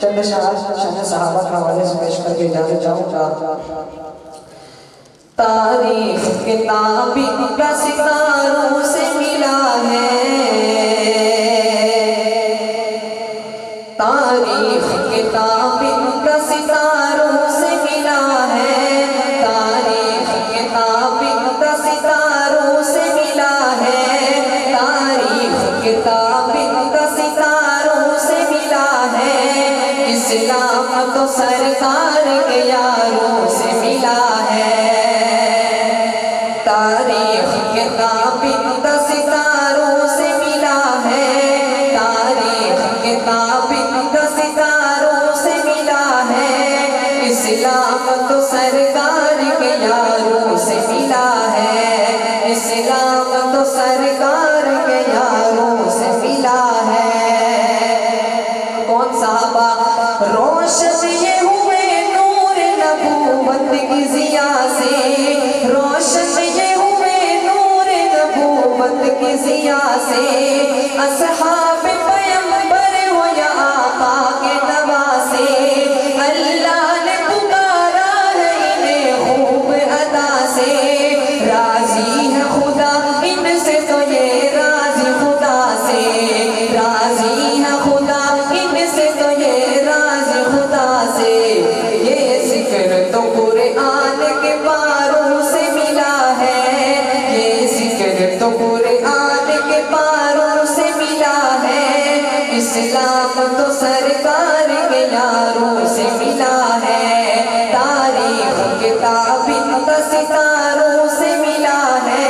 چند اشعار شان صحابہ کے حوالے سے پیش کر کے اجازت چاہوں گا۔ تاریخ کتاب کا ستاروں سے ملا ہے، تاریخ کتاب کا ستاروں سے ملا ہے، تاریخ کتاب کا ستاروں سے ملا ہے، تاریخ کتاب کا ستاروں سے ملا ہے، اسلام تو سرکار کے یاروں سے ملا ہے، تاریخ کتاب کا ستاروں سے ملا ہے، تاریخ کتاب کا ستاروں سے ملا ہے، اسلام تو سرکار کے یاروں سے ملا ہے، اسلام تو سرکار کے یاروں سے ملا ہے۔ کون صحابہ روشن یہ ہوئے نور نبوت کی ضیا سے، روشن یہ ہوئے نور نبوت کی ضیا سے، اصحاب پیغمبر ہو یا آقا کے نواسے، اللہ نے پکارا ہے انہیں خوب ادا سے، راضی ہے خدا ان سے تو یہ راضی خدا سے، راضی ہے خدا ان سے تو یہ راضی خدا سے، یہ ذکر تو قرآن کے پاروں سے ملا ہے، یہ ذکر تو قرآن کے پاروں سے ملا ہے، اسلام تو سرکار کے یاروں سے ملا ہے، تاریخ کتاب کا ستاروں سے ملا ہے،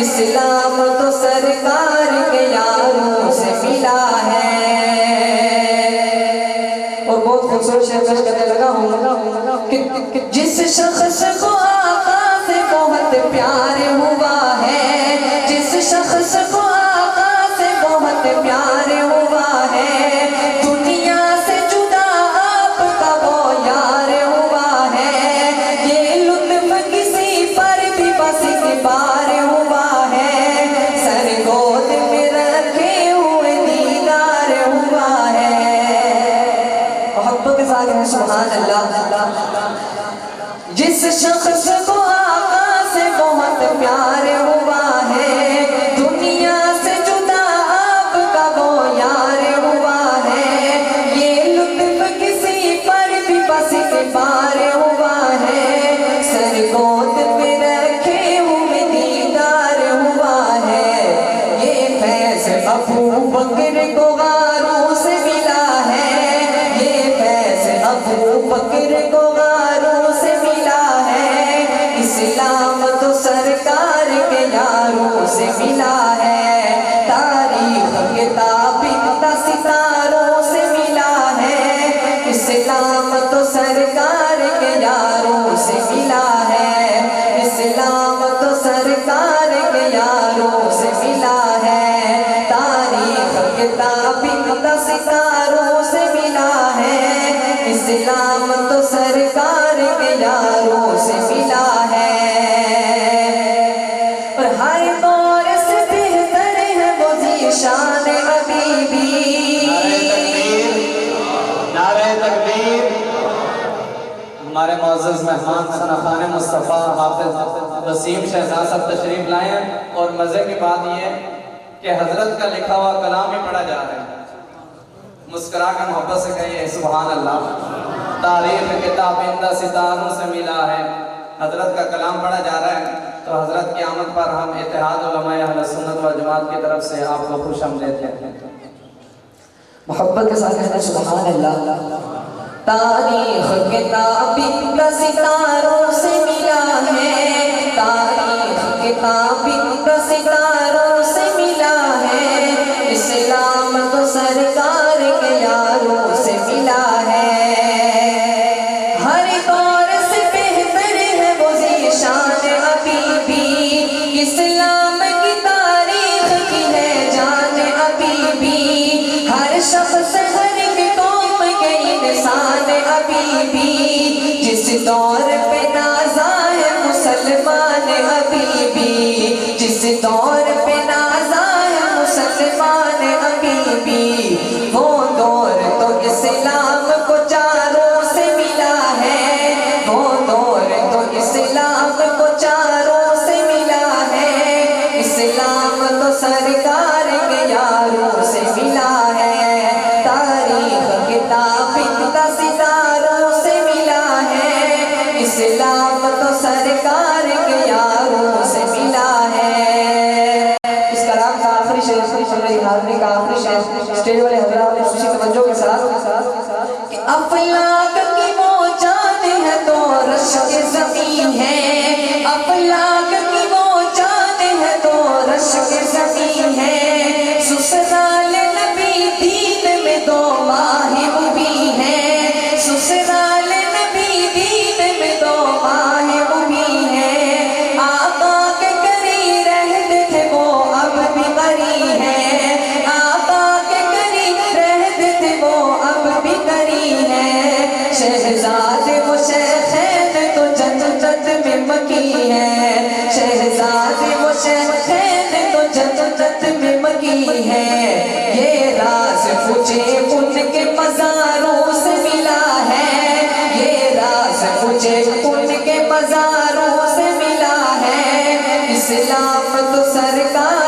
اسلام تو سرکار کے یاروں سے ملا ہے۔ اور بہت خوبصورت شعر پیش کرنے لگا ہوں کہ جس شخص کو آقا سے بہت پیار ہوا ہے، جس شخص کو آقا سے بہت پیار ہوا ہے، دنیا سے جدا آپ کا وہ یار ہوا ہے، یہ لطف کسی پر بھی بس ایک بار ہوا ہے، سر گود میں رکھے ہوئے دیدار ہوا ہے۔ محبت کے ساتھ کہیں سبحان اللہ۔ جس شخص کو آقا سے بہت پیار ہوا ہے، دنیا سے جدا آپ کا وہ یار ہوا ہے، یہ لطف کسی پر بھی بس ایک بار ہوا ہے، سر گود میں رکھے ہوئے دیدار ہوا ہے، یہ فیض ابو بکر کو غاروں سے ملا ہے، یہ فیض ابو بکر کو غاروں سے ملا ہے، اسلام تو سرکار کے یاروں سے ملا ہے، تاریخ کتاب کا ستاروں سے ملا ہے، اسلام تو سرکار کے یاروں سے ملا ہے، اسلام تو سرکار کے یاروں سے ملا ہے، تاریخ کتاب کا ستاروں سے ملا ہے، اسلام تو سرکار کے یاروں سے ملا ہے، اور ہر دور سے بہتر ہے وہ ذیشان حبیبی۔ نعرہ تکبیر۔ ہمارے معزز مہمان ثناخان مصطفیٰ حافظ وسیم شہزاد صاحب تشریف لائے ہیں، اور مزے کی بات یہ کہ حضرت کا لکھا ہوا کلام ہی پڑھا جا رہا ہے، مسکرا کر محبت سے کہیے سبحان اللہ۔ تاریخ کتاب کا ستاروں سے ملا ہے، حضرت کا کلام پڑھا جا رہا ہے، تو حضرت کی آمد پر ہم اتحاد علماء اہل سنت و جماعت کی طرف سے آپ کو خوش آمدید کہتے ہیں۔ محبت کے ساتھ کہنا سبحان اللہ۔ تاریخ کتاب کا ستاروں سے ملا ہے، تاریخ کتاب کا ستاروں سے ملا ہے، اسلام تو سرکار کے یاروں سے ملا ہے، ہر دور سے بہتر ہے وہ ذیشان حبیبی، اسلام کی تاریخ کی ہے جان حبیبی، ہر شخص ہر ایک قوم کے انسان حبیبی، جس دور پہ نازا ہے مسلمان حبیبی، جس دور افلاک کی وہ جان ہے تو رشک زمین ہے، افلاک کی وہ جان ہے تو رشک زمین ہے، سسرال نبی دین میں دو ماہ مبین ہے، سسرال نبی دین میں دو ماہ مبین ہے، آقا کے قریب رہتے تھے وہ اب بھی قریب ہے، آقا کے قریب رہتے تھے وہ اب بھی قریب ہے، شہزادے وہ شیخین تو جنت میں مکی ہے، شہزادے وہ شیخین تو جنت میں مکی ہے، یہ راز مجھے ان کے مزاروں سے ملا ہے، یہ راز مجھے ان کے مزاروں سے ملا ہے، اسلام تو سرکار